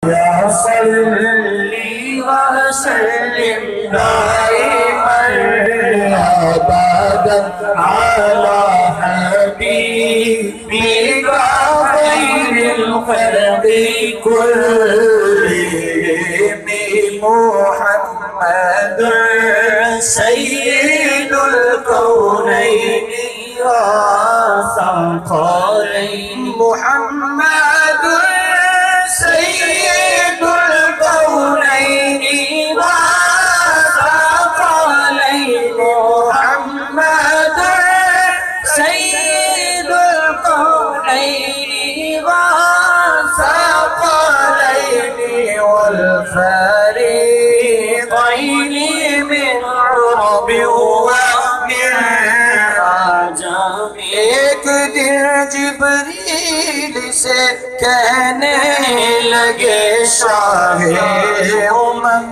يا صلي وسلم دائما أبدا على حبيبك خير الخلق كلهم محمد سيد الكونين والثقلين محمد سيد الكونين والثقلين محمد سيد الكونين والثقلين والفريقين من عرب ومن عجم ایک دن جبریل سے کہنے لگے شاہ امم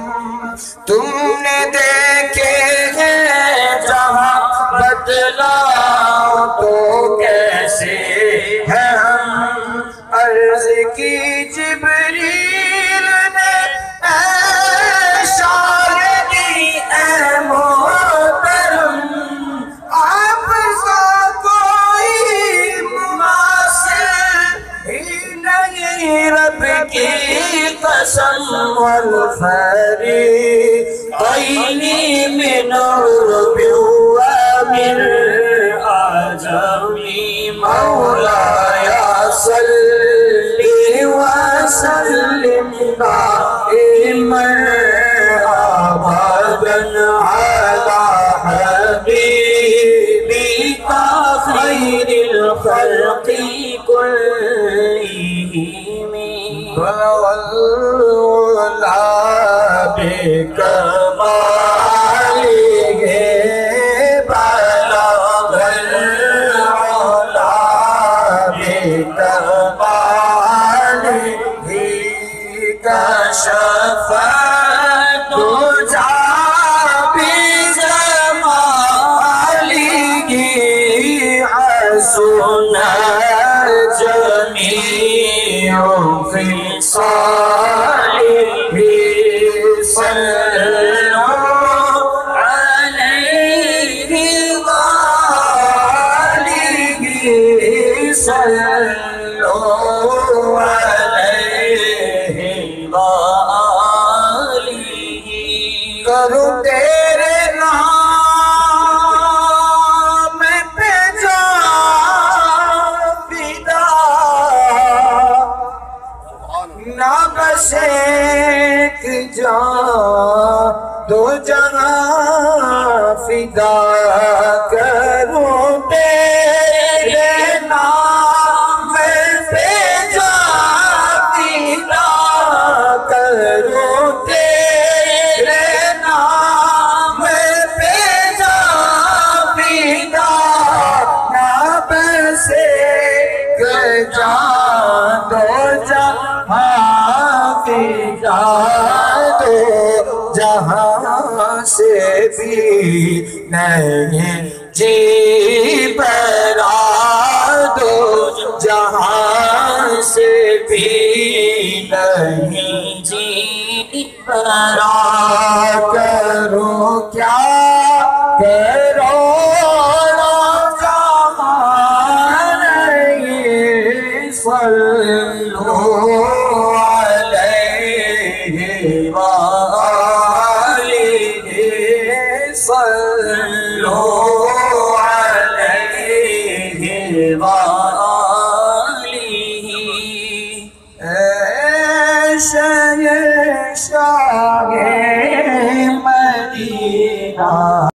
تم نے دیکھے ہیں جہاں بتلاؤ تو کیسے ہیں ہم عرض کی جبریل نے اے شاہدی اے محترم آپ سا کوئی مماثل ہی نہیں رب کی قسم والفریقین من عرب ومن عجم مولاي صلی وسلم دائما ابدا على حبيبك خير الخلق كلهم والعلا بكماله بلغ العلا بكماله كشف الدجى بجماله حسن جميع خصاله صلوا عليه وآله صلوا عليه وآله کروں تیرے نام پہ جان فدا نہ بس ایک جان دو جہاں فدا کروں تیرے نام پہ جان فدا کروں تیرے نام پہ جان فدا نہ بس ایک جان دو جہاں فدا دو جہاں سے بھی نہیں جی برا دو جہاں سے بھی نہیں جی برا کروں کیا کرو صلوا عليه وآله صلوا عليه وآله شاہ مدینہ